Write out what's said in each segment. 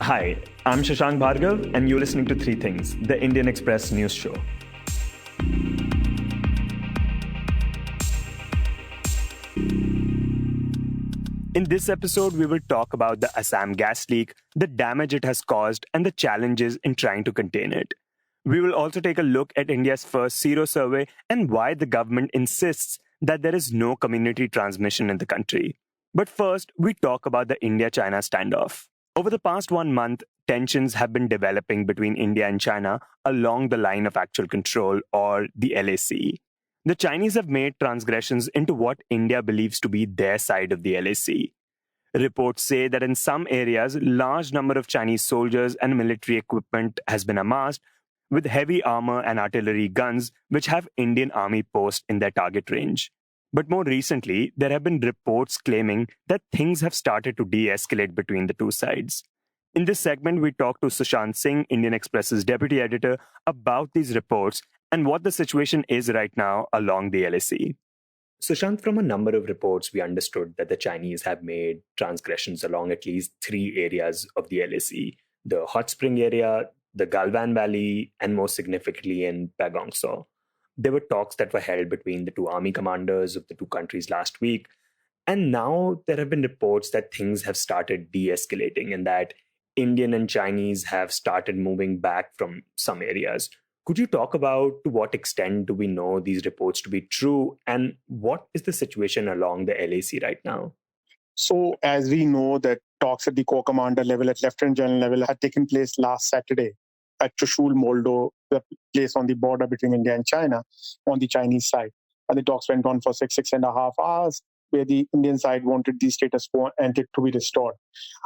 Hi, I'm Shashank Bhargav, and you're listening to Three Things, the Indian Express news show. In this episode, we will talk about the Assam gas leak, the damage it has caused, and the challenges in trying to contain it. We will also take a look at India's first sero survey and why the government insists that there is no community transmission in the country. But first, we talk about the India-China standoff. Over the past 1 month, tensions have been developing between India and China along the line of actual control, or the LAC. The Chinese have made transgressions into what India believes to be their side of the LAC. Reports say that in some areas, large number of Chinese soldiers and military equipment has been amassed, with heavy armor and artillery guns which have Indian army posts in their target range. But more recently, there have been reports claiming that things have started to de-escalate between the two sides. In this segment, we talk to Sushant Singh, Indian Express's deputy editor, about these reports and what the situation is right now along the LAC. Sushant, from a number of reports, we understood that the Chinese have made transgressions along at least three areas of the LAC: the Hot Spring area, the Galvan Valley, and most significantly in Pagongso. There were talks that were held between the two army commanders of the two countries last week, and now there have been reports that things have started de-escalating and that Indian and Chinese have started moving back from some areas. Could you talk about to what extent do we know these reports to be true, and what is the situation along the LAC right now? So, as we know that talks at the corps commander level, at lieutenant general level, had taken place last Saturday at Chushul, Moldo, the place on the border between India and China, on the Chinese side. And the talks went on for six and a half hours, where the Indian side wanted the status quo and it to be restored.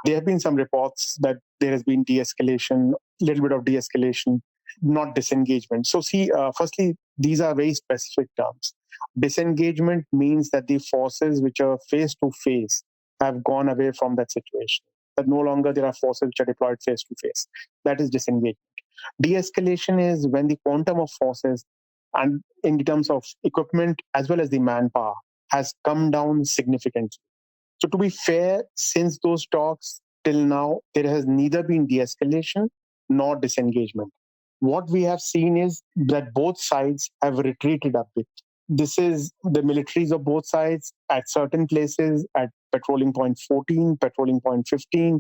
There have been some reports that there has been de-escalation, a little bit of de-escalation, not disengagement. So, firstly, these are very specific terms. Disengagement means that the forces which are face to face have gone away from that situation. That no longer there are forces which are deployed face to face. That is disengagement. De-escalation is when the quantum of forces and in terms of equipment as well as the manpower has come down significantly. So to be fair, since those talks till now, there has neither been de-escalation nor disengagement. What we have seen is that both sides have retreated a bit. This is the militaries of both sides at certain places, at patrolling point 14, patrolling point 15,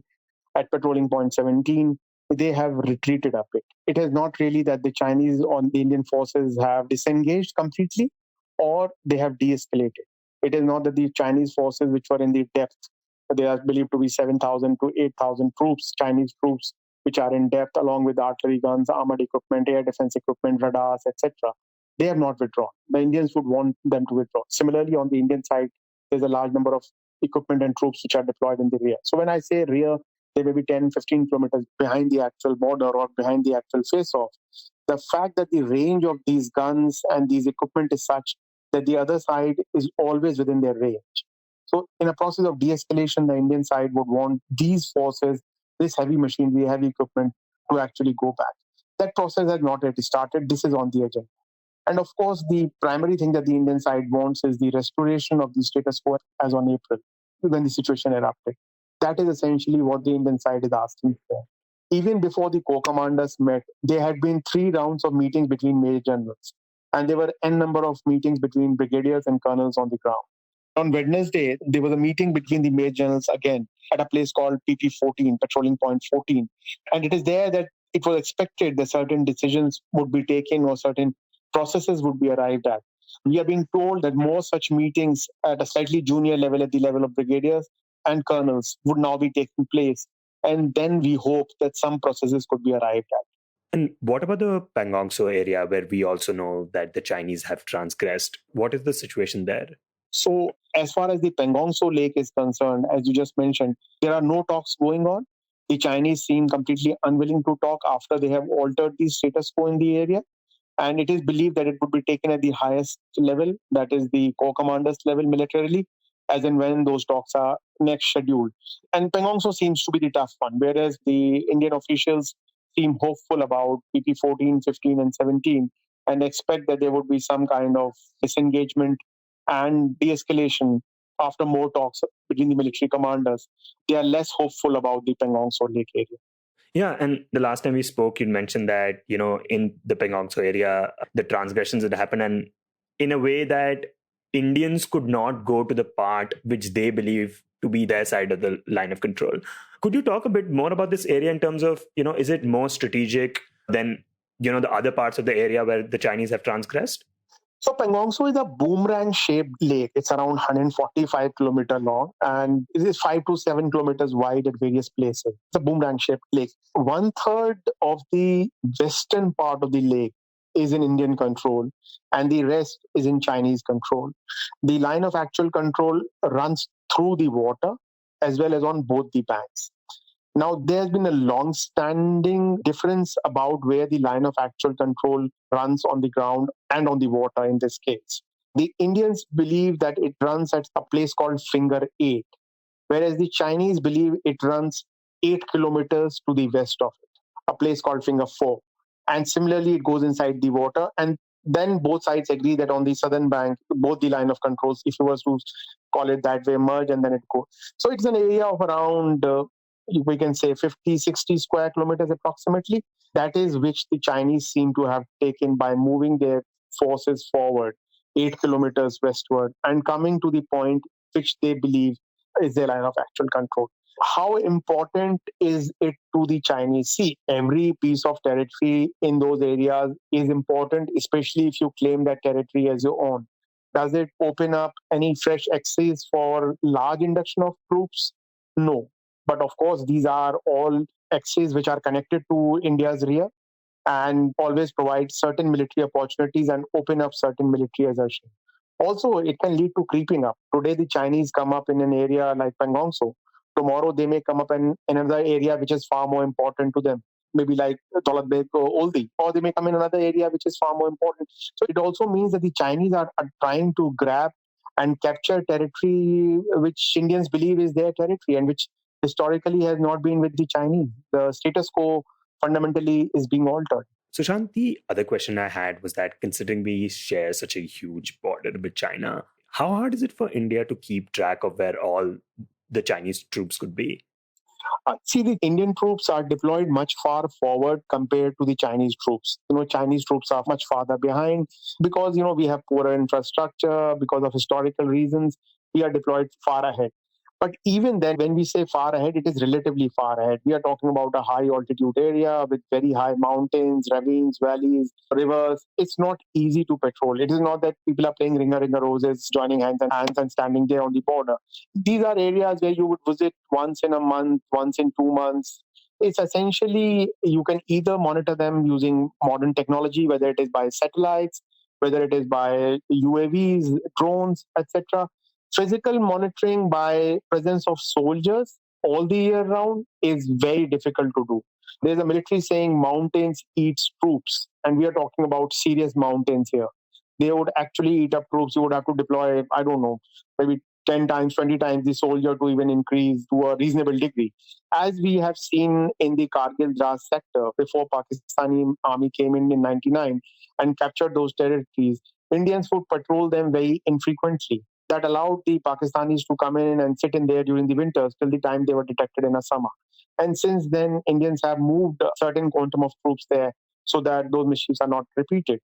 at patrolling point 17, they have retreated a bit. It is not really that the Chinese or the Indian forces have disengaged completely or they have de-escalated. It is not that the Chinese forces which were in the depth, they are believed to be 7,000 to 8,000 troops, Chinese troops, which are in depth along with artillery guns, armored equipment, air defense equipment, radars, etc. They have not withdrawn. The Indians would want them to withdraw. Similarly, on the Indian side, there's a large number of equipment and troops which are deployed in the rear. So when I say rear, they may be 10, 15 kilometers behind the actual border or behind the actual face-off. The fact that the range of these guns and these equipment is such that the other side is always within their range. So in a process of de-escalation, the Indian side would want these forces, this heavy machinery, heavy equipment, to actually go back. That process has not yet started. This is on the agenda. And of course, the primary thing that the Indian side wants is the restoration of the status quo as on April, when the situation erupted. That is essentially what the Indian side is asking for. Even before the corps commanders met, there had been 3 rounds of meetings between major generals, and there were n number of meetings between brigadiers and colonels on the ground. On Wednesday, there was a meeting between the major generals again at a place called PP14, Patrolling Point 14. And it is there that it was expected that certain decisions would be taken or certain processes would be arrived at. We are being told that more such meetings at a slightly junior level, at the level of brigadiers and colonels, would now be taking place. And then we hope that some processes could be arrived at. And what about the Pangongso area where we also know that the Chinese have transgressed? What is the situation there? So, as far as the Pangongso Lake is concerned, as you just mentioned, there are no talks going on. The Chinese seem completely unwilling to talk after they have altered the status quo in the area. And it is believed that it would be taken at the highest level, that is the corps commanders level militarily, as and when those talks are next scheduled. And Pangongso seems to be the tough one, whereas the Indian officials seem hopeful about PP 14, 15, and 17 and expect that there would be some kind of disengagement and de-escalation after more talks between the military commanders. They are less hopeful about the Pangongso Lake area. Yeah, and the last time we spoke, you mentioned that, in the Pengongso area, the transgressions had happened, and in a way that Indians could not go to the part which they believe to be their side of the line of control. Could you talk a bit more about this area in terms of, is it more strategic than, the other parts of the area where the Chinese have transgressed? So Pangongso is a boomerang-shaped lake. It's around 145 kilometer long and it is 5 to 7 kilometers wide at various places. It's a boomerang-shaped lake. One third of the western part of the lake is in Indian control and the rest is in Chinese control. The line of actual control runs through the water as well as on both the banks. Now, there's been a long-standing difference about where the line of actual control runs on the ground and on the water in this case. The Indians believe that it runs at a place called Finger 8, whereas the Chinese believe it runs 8 kilometers to the west of it, a place called Finger 4. And similarly, it goes inside the water. And then both sides agree that on the southern bank, both the line of controls, if you were to call it that way, merge and then it goes. So it's an area of around, we can say 50, 60 square kilometers approximately. That is which the Chinese seem to have taken by moving their forces forward 8 kilometers westward and coming to the point which they believe is their line of actual control. How important is it to the Chinese? See, every piece of territory in those areas is important, especially if you claim that territory as your own. Does it open up any fresh access for large induction of troops? No. But of course, these are all axes which are connected to India's rear and always provide certain military opportunities and open up certain military assertion. Also, it can lead to creeping up. Today, the Chinese come up in an area like Pangongso. Tomorrow, they may come up in another area which is far more important to them, maybe like Tolatbek or Oldi, or they may come in another area which is far more important. So it also means that the Chinese are trying to grab and capture territory which Indians believe is their territory and which historically has not been with the Chinese. The status quo fundamentally is being altered. Sushant, the other question I had was that considering we share such a huge border with China, how hard is it for India to keep track of where all the Chinese troops could be? See, the Indian troops are deployed much far forward compared to the Chinese troops. Chinese troops are much farther behind because, we have poorer infrastructure, because of historical reasons, we are deployed far ahead. But even then, when we say far ahead, it is relatively far ahead. We are talking about a high altitude area with very high mountains, ravines, valleys, rivers. It's not easy to patrol. It is not that people are playing ringer, ringer roses, joining hands and hands and standing there on the border. These are areas where you would visit once in a month, once in 2 months. It's essentially, you can either monitor them using modern technology, whether it is by satellites, whether it is by UAVs, drones, etc. Physical monitoring by presence of soldiers all the year round is very difficult to do. There's a military saying mountains eats troops, and we are talking about serious mountains here. They would actually eat up troops. You would have to deploy, I don't know, maybe 10 times, 20 times the soldier to even increase to a reasonable degree. As we have seen in the Kargil Dras sector before Pakistani army came in 99 and captured those territories, Indians would patrol them very infrequently. That allowed the Pakistanis to come in and sit in there during the winters till the time they were detected in Assam. And since then, Indians have moved a certain quantum of troops there so that those mischiefs are not repeated.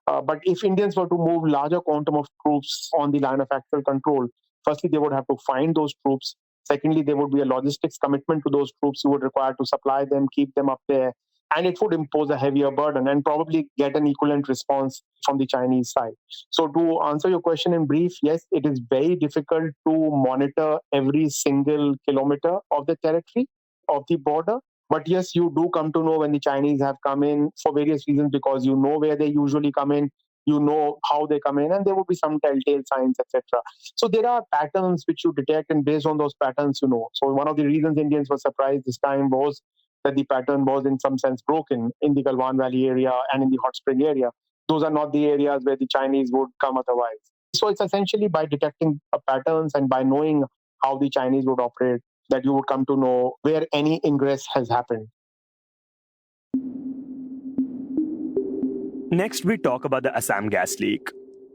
But if Indians were to move larger quantum of troops on the line of actual control, firstly, they would have to find those troops. Secondly, there would be a logistics commitment to those troops you would require to supply them, keep them up there. And it would impose a heavier burden and probably get an equivalent response from the Chinese side. So, to answer your question in brief, yes, it is very difficult to monitor every single kilometer of the territory of the border. But yes, you do come to know when the Chinese have come in for various reasons because you know where they usually come in, you know how they come in, and there will be some telltale signs, etc. So there are patterns which you detect, and based on those patterns, you know. So one of the reasons Indians were surprised this time was that the pattern was in some sense broken in the Galwan Valley area and in the Hot Spring area. Those are not the areas where the Chinese would come otherwise. So it's essentially by detecting patterns and by knowing how the Chinese would operate that you would come to know where any ingress has happened. Next, we talk about the Assam gas leak.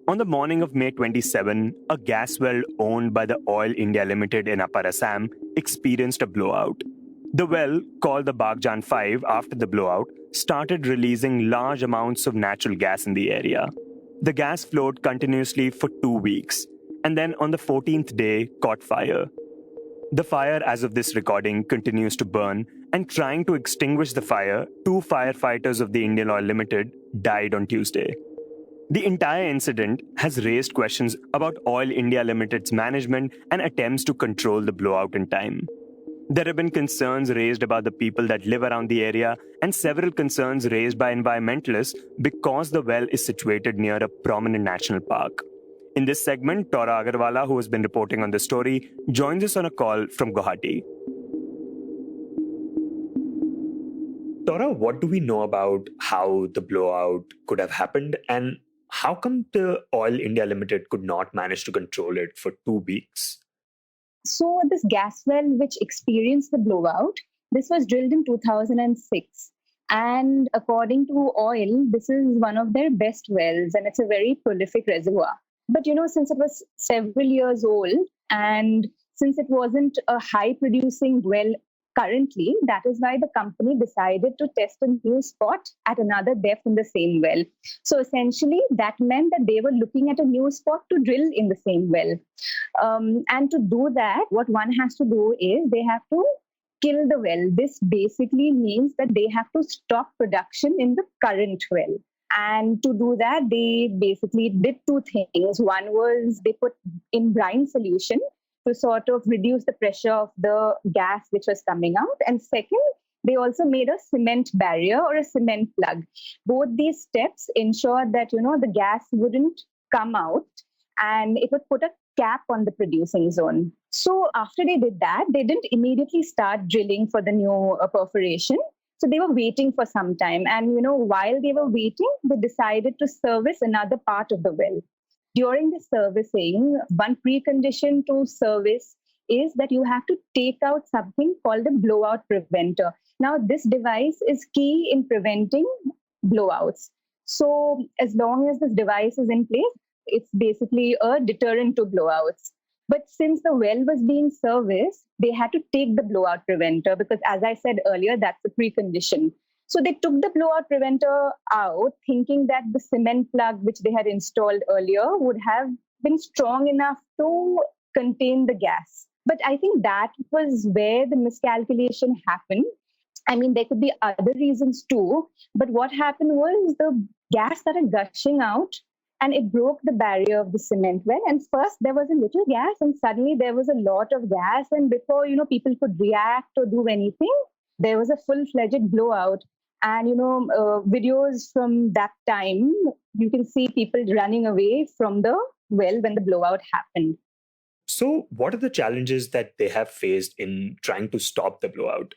On the morning of May 27, a gas well owned by the Oil India Limited in Upper Assam experienced a blowout. The well, called the Baghjan 5 after the blowout, started releasing large amounts of natural gas in the area. The gas flowed continuously for 2 weeks, and then on the 14th day caught fire. The fire, as of this recording, continues to burn, and trying to extinguish the fire, 2 firefighters of the Indian Oil Limited died on Tuesday. The entire incident has raised questions about Oil India Limited's management and attempts to control the blowout in time. There have been concerns raised about the people that live around the area and several concerns raised by environmentalists because the well is situated near a prominent national park. In this segment, Tora Agarwala, who has been reporting on the story, joins us on a call from Guwahati. Tora, what do we know about how the blowout could have happened, and how come the Oil India Limited could not manage to control it for 2 weeks? So this gas well which experienced the blowout, this was drilled in 2006. And according to oil, this is one of their best wells and it's a very prolific reservoir. But since it was several years old and since it wasn't a high producing well currently, that is why the company decided to test a new spot at another depth in the same well. So essentially, that meant that they were looking at a new spot to drill in the same well. And to do that, what one has to do is they have to kill the well. This basically means that they have to stop production in the current well. And to do that, they basically did two things. One was they put in brine solution to sort of reduce the pressure of the gas which was coming out. And second, they also made a cement barrier or a cement plug. Both these steps ensure that, the gas wouldn't come out and it would put a cap on the producing zone. So after they did that, they didn't immediately start drilling for the new perforation. So they were waiting for some time. And, while they were waiting, they decided to service another part of the well. During the servicing, one precondition to service is that you have to take out something called a blowout preventer. Now, this device is key in preventing blowouts. So as long as this device is in place, it's basically a deterrent to blowouts. But since the well was being serviced, they had to take the blowout preventer because, as I said earlier, that's the precondition. So they took the blowout preventer out, thinking that the cement plug which they had installed earlier would have been strong enough to contain the gas. But I think that was where the miscalculation happened. I mean, there could be other reasons too. But what happened was the gas started gushing out and it broke the barrier of the cement well. And first there was a little gas and suddenly there was a lot of gas. And before, people could react or do anything, there was a full-fledged blowout. And, videos from that time, you can see people running away from the well when the blowout happened. So what are the challenges that they have faced in trying to stop the blowout?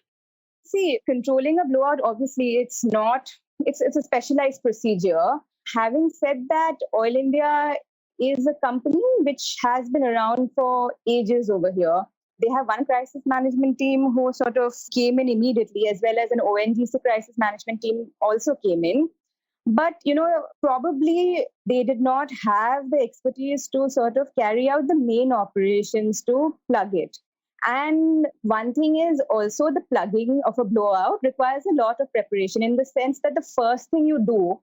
See, controlling a blowout, obviously, it's a specialized procedure. Having said that, Oil India is a company which has been around for ages over here. They have one crisis management team who sort of came in immediately, as well as an ONGC crisis management team also came in. But, probably they did not have the expertise to sort of carry out the main operations to plug it. And one thing is also the plugging of a blowout requires a lot of preparation in the sense that the first thing you do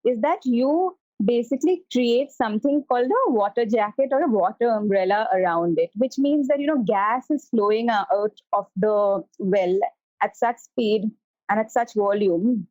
is that you basically create something called a water jacket or a water umbrella around it, which means that, gas is flowing out of the well at such speed and at such volume.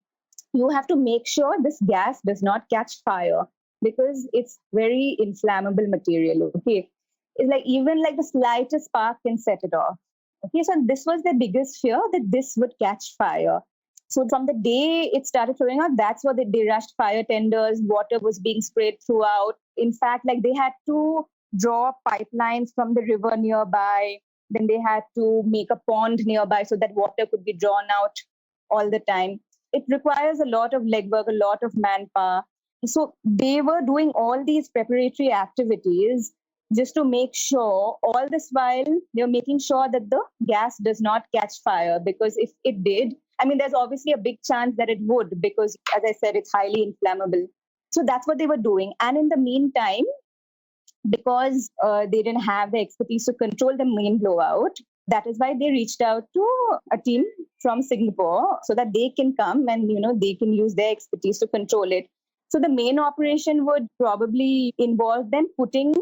You have to make sure this gas does not catch fire because it's very inflammable material. Okay. It's like even like the slightest spark can set it off. Okay. So this was the biggest fear that this would catch fire. So from the day it started flowing out, that's what they rushed fire tenders. Water was being sprayed throughout. In fact, like they had to draw pipelines from the river nearby. Then they had to make a pond nearby so that water could be drawn out all the time. It requires a lot of legwork, a lot of manpower. So they were doing all these preparatory activities just to make sure, all this while, they're making sure that the gas does not catch fire. Because if it did, I mean, there's obviously a big chance that it would, because as I said, it's highly inflammable. So that's what they were doing. And in the meantime, because they didn't have the expertise to control the main blowout, That is why they reached out to a team from Singapore so that they can come and, they can use their expertise to control it. So the main operation would probably involve them putting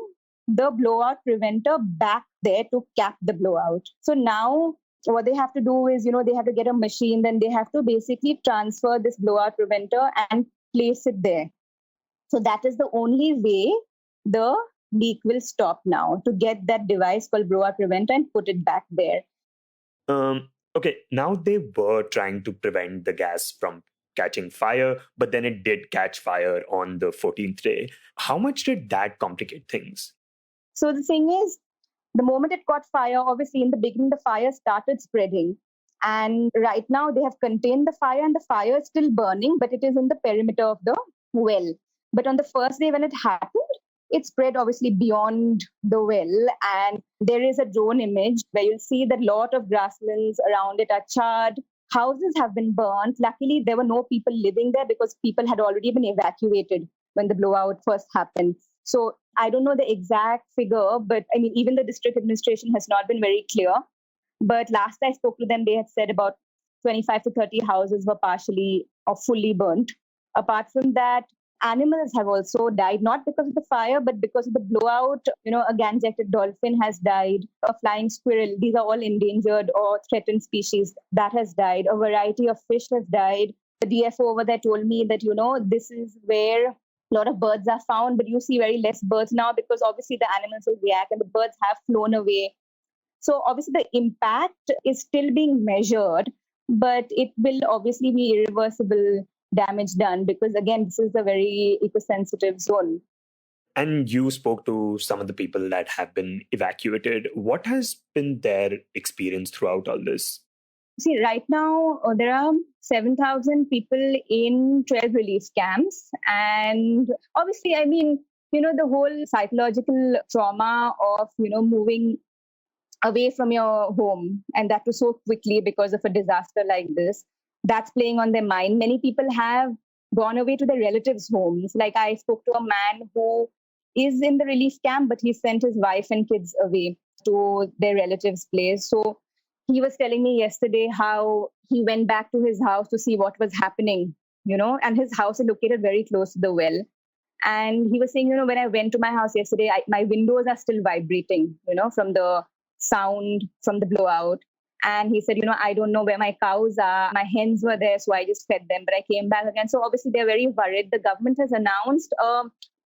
the blowout preventer back there to cap the blowout. So now what they have to do is, they have to get a machine, then they have to basically transfer this blowout preventer and place it there. So that is the only way the leak will stop now, to get that device called blowout preventer and put it back there. Okay, now they were trying to prevent the gas from catching fire, but then it did catch fire on the 14th day. How much did that complicate things? So the thing is, the moment it caught fire, obviously in the beginning, the fire started spreading. And right now they have contained the fire and the fire is still burning, but it is in the perimeter of the well. But on the first day when it happened, it spread obviously beyond the well. And there is a drone image where you'll see that a lot of grasslands around it are charred. Houses have been burnt. Luckily, there were no people living there because people had already been evacuated when the blowout first happened. So I don't know the exact figure, but I mean, even the district administration has not been very clear. But last I spoke to them, they had said about 25 to 30 houses were partially or fully burnt. Apart from that, animals have also died, not because of the fire, but because of the blowout. A gangetic dolphin has died, a flying squirrel. These are all endangered or threatened species. That has died. A variety of fish has died. The DFO over there told me that, this is where a lot of birds are found, but you see very less birds now because obviously the animals will react and the birds have flown away. So obviously the impact is still being measured, but it will obviously be irreversible damage done because, again, this is a very eco-sensitive zone. And you spoke to some of the people that have been evacuated. What has been their experience throughout all this? See, right now, there are 7,000 people in 12 relief camps. And obviously, I mean, the whole psychological trauma of, moving away from your home, and that too so quickly because of a disaster like this, that's playing on their mind. Many people have gone away to their relatives' homes. Like I spoke to a man who is in the relief camp, but he sent his wife and kids away to their relatives' place. So he was telling me yesterday how he went back to his house to see what was happening, and his house is located very close to the well. And he was saying, when I went to my house yesterday, my windows are still vibrating, from the sound from the blowout. And he said, I don't know where my cows are. My hens were there, so I just fed them, but I came back again. So obviously they're very worried. The government has announced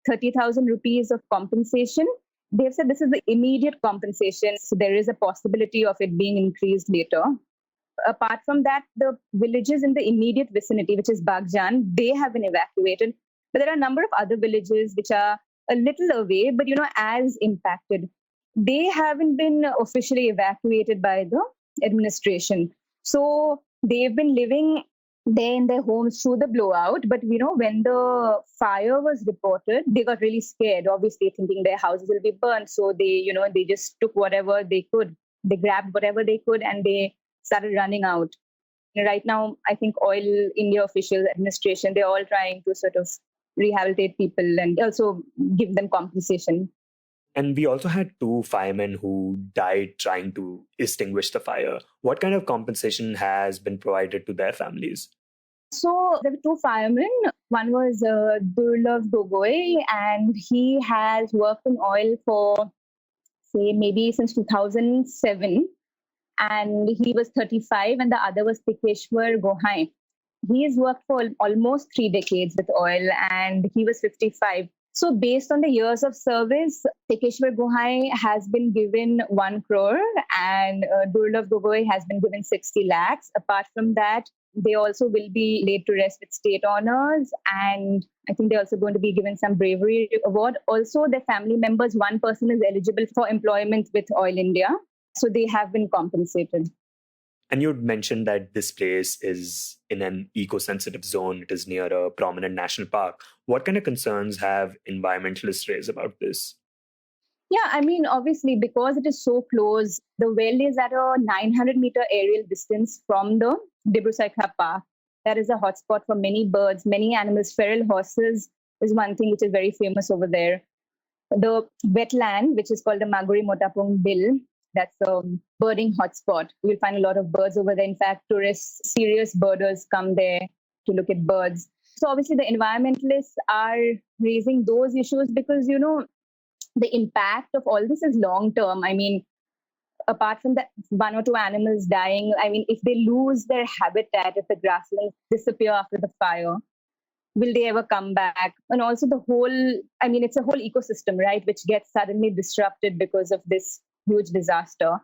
30,000 rupees of compensation. They've said this is the immediate compensation. So there is a possibility of it being increased later. Apart from that, the villages in the immediate vicinity, which is Bagjan, they have been evacuated. But there are a number of other villages which are a little away, but, as impacted. They haven't been officially evacuated by the administration. So they've been living there in their homes through the blowout. But, when the fire was reported, they got really scared, obviously thinking their houses will be burnt. So they just took whatever they could. They grabbed whatever they could and they started running out. Right now, I think Oil India officials, administration, they're all trying to sort of rehabilitate people and also give them compensation. And we also had 2 firemen who died trying to extinguish the fire. What kind of compensation has been provided to their families? So there were 2 firemen. One was Durlav Gogoi, and he has worked in oil for, say, maybe since 2007. And he was 35, and the other was Tikeshwar Gohai. He has worked for almost 3 decades with oil, and he was 55. So based on the years of service, Tikeshwar Gohai has been given 1 crore and Durlav Gogoi has been given 60 lakhs. Apart from that, they also will be laid to rest with state honors. And I think they're also going to be given some bravery award. Also, their family members, 1 person is eligible for employment with Oil India. So they have been compensated. And you'd mentioned that this place is in an eco-sensitive zone. It is near a prominent national park. What kind of concerns have environmentalists raised about this? Yeah, I mean, obviously, because it is so close, the well is at a 900-meter aerial distance from the Dibru-Saikha Park. That is a hotspot for many birds, many animals. Feral horses is one thing which is very famous over there. The wetland, which is called the Maguri Motapung Bill, That's a birding hotspot. You'll find a lot of birds over there. In fact, tourists, serious birders come there to look at birds. So obviously the environmentalists are raising those issues because, the impact of all this is long term. I mean, apart from the one or two animals dying, I mean, if they lose their habitat, if the grasslands disappear after the fire, will they ever come back? And also it's a whole ecosystem, right, which gets suddenly disrupted because of this huge disaster.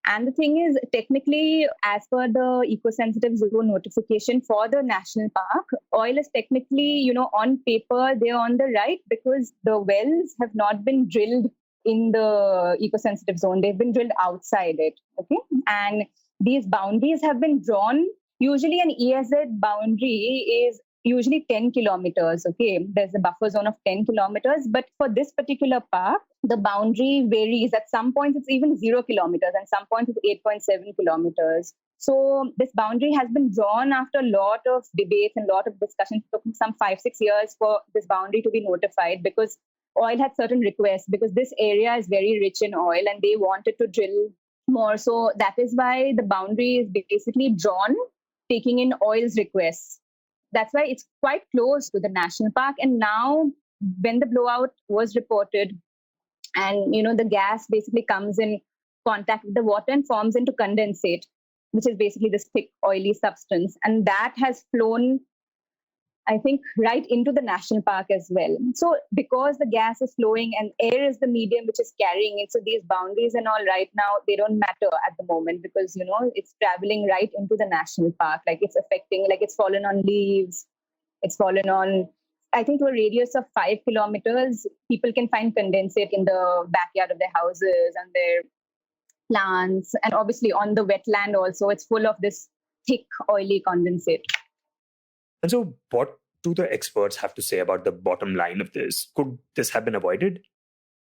And the thing is, technically, as per the eco-sensitive zone notification for the national park, oil is technically, on paper, they're on the right because the wells have not been drilled in the eco-sensitive zone. They've been drilled outside it, okay? And these boundaries have been drawn. Usually an ESZ boundary is usually 10 kilometers, okay? There's a buffer zone of 10 kilometers. But for this particular park, the boundary varies. At some points, it's even 0 kilometers, and some points it's 8.7 kilometers. So this boundary has been drawn after a lot of debates and a lot of discussions. It took some 5-6 years for this boundary to be notified because oil had certain requests, because this area is very rich in oil and they wanted to drill more. So that is why the boundary is basically drawn, taking in oil's requests. That's why it's quite close to the national park. And now when the blowout was reported and, the gas basically comes in contact with the water and forms into condensate, which is basically this thick, oily substance. And that has flown, I think, right into the national park as well. So because the gas is flowing and air is the medium which is carrying it, so these boundaries and all right now, they don't matter at the moment because, it's traveling right into the national park. Like it's affecting, like it's fallen on leaves. It's fallen on, I think, to a radius of 5 kilometers, people can find condensate in the backyard of their houses and their plants. And obviously on the wetland also, it's full of this thick, oily condensate. And so what do the experts have to say about the bottom line of this? Could this have been avoided?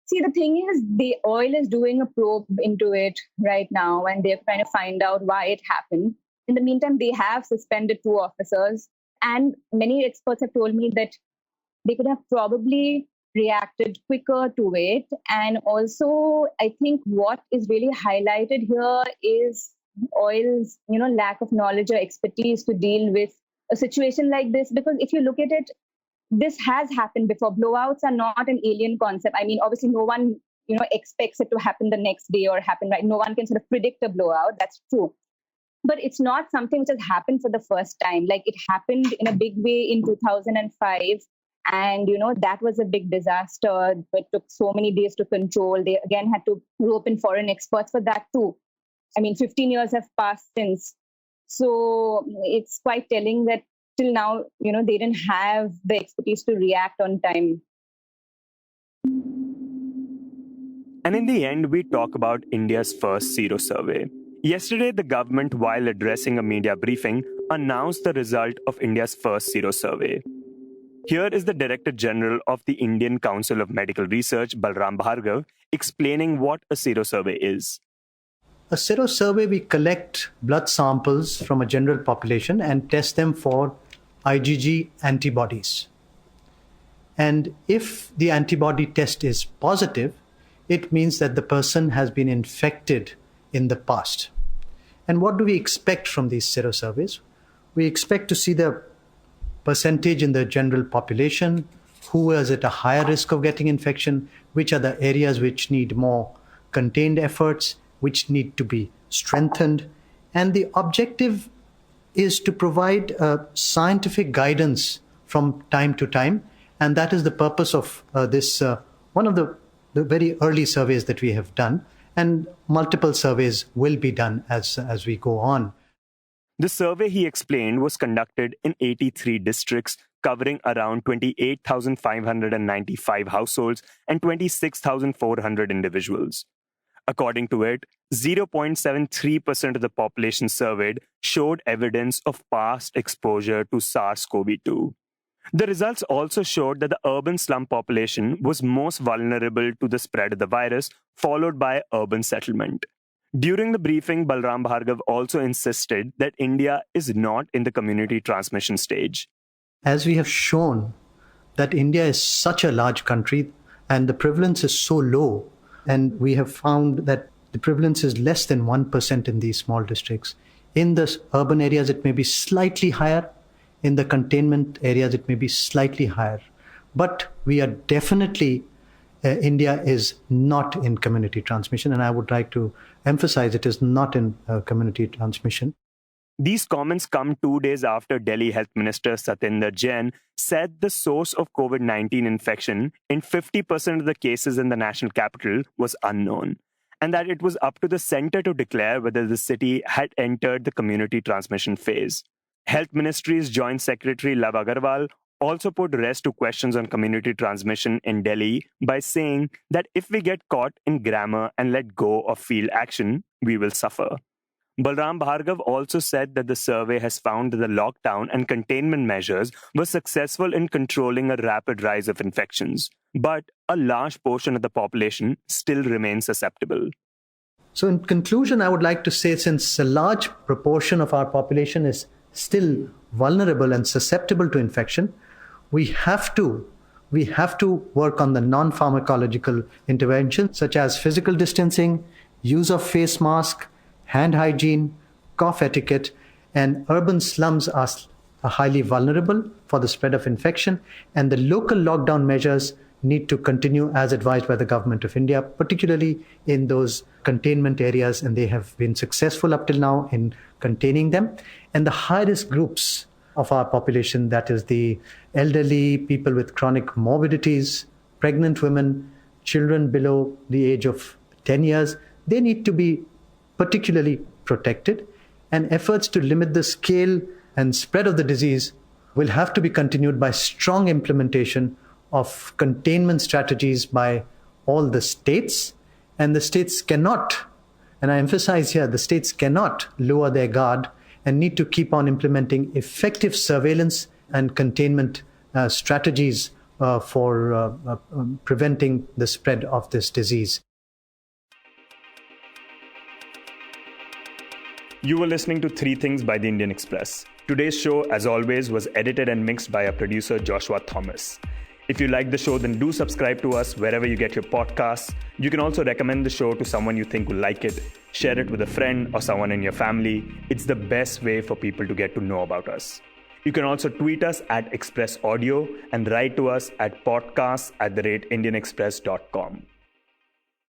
See, the thing is, the oil is doing a probe into it right now, and they're trying to find out why it happened. In the meantime, they have suspended 2 officers, and many experts have told me that they could have probably reacted quicker to it. And also, I think what is really highlighted here is oil's, lack of knowledge or expertise to deal with a situation like this. Because if you look at it, this has happened before. Blowouts are not an alien concept. I mean, obviously, no one, expects it to happen the next day or happen right. No one can sort of predict a blowout. That's true. But it's not something which has happened for the first time. Like it happened in a big way in 2005. And, that was a big disaster. It took so many days to control. They again had to rope in foreign experts for that too. I mean, 15 years have passed since. So it's quite telling that till now, they didn't have the expertise to react on time. And in the end, we talk about India's first sero survey. Yesterday, the government, while addressing a media briefing, announced the result of India's first sero survey. Here is the Director General of the Indian Council of Medical Research, Balram Bhargav, explaining what a sero survey is. A sero survey, we collect blood samples from a general population and test them for IgG antibodies. And if the antibody test is positive, it means that the person has been infected in the past. And what do we expect from these sero surveys? We expect to see the percentage in the general population, who is at a higher risk of getting infection, which are the areas which need more contained efforts, which need to be strengthened. And the objective is to provide scientific guidance from time to time. And that is the purpose of this, one of the very early surveys that we have done. And multiple surveys will be done as we go on. The survey, he explained, was conducted in 83 districts, covering around 28,595 households and 26,400 individuals. According to it, 0.73% of the population surveyed showed evidence of past exposure to SARS-CoV-2. The results also showed that the urban slum population was most vulnerable to the spread of the virus, followed by urban settlement. During the briefing, Balram Bhargav also insisted that India is not in the community transmission stage. As we have shown that India is such a large country and the prevalence is so low, and we have found that the prevalence is less than 1% in these small districts. In the urban areas, it may be slightly higher. In the containment areas, it may be slightly higher. But we are definitely, India is not in community transmission. And I would like to emphasize it is not in community transmission. These comments come 2 days after Delhi Health Minister Satinder Jain said the source of COVID-19 infection in 50% of the cases in the national capital was unknown, and that it was up to the center to declare whether the city had entered the community transmission phase. Health Ministry's Joint Secretary Tora Agarwala also put rest to questions on community transmission in Delhi by saying that if we get caught in grammar and let go of field action, we will suffer. Balram Bhargav also said that the survey has found that the lockdown and containment measures were successful in controlling a rapid rise of infections, but a large portion of the population still remains susceptible. So in conclusion, I would like to say, since a large proportion of our population is still vulnerable and susceptible to infection, we have to work on the non-pharmacological interventions such as physical distancing, use of face mask, hand hygiene, cough etiquette, and urban slums are highly vulnerable for the spread of infection, and the local lockdown measures need to continue as advised by the Government of India, particularly in those containment areas, and they have been successful up till now in containing them. And the high-risk groups of our population, that is the elderly, people with chronic morbidities, pregnant women, children below the age of 10 years, they need to be particularly protected, and efforts to limit the scale and spread of the disease will have to be continued by strong implementation of containment strategies by all the states. And the states cannot, and I emphasize here, the states cannot lower their guard and need to keep on implementing effective surveillance and containment strategies for preventing the spread of this disease. You were listening to 3 Things by the Indian Express. Today's show, as always, was edited and mixed by our producer Joshua Thomas. If you like the show, then do subscribe to us wherever you get your podcasts. You can also recommend the show to someone you think will like it. Share it with a friend or someone in your family. It's the best way for people to get to know about us. You can also tweet us at Express Audio and write to us at podcasts@indianexpress.com.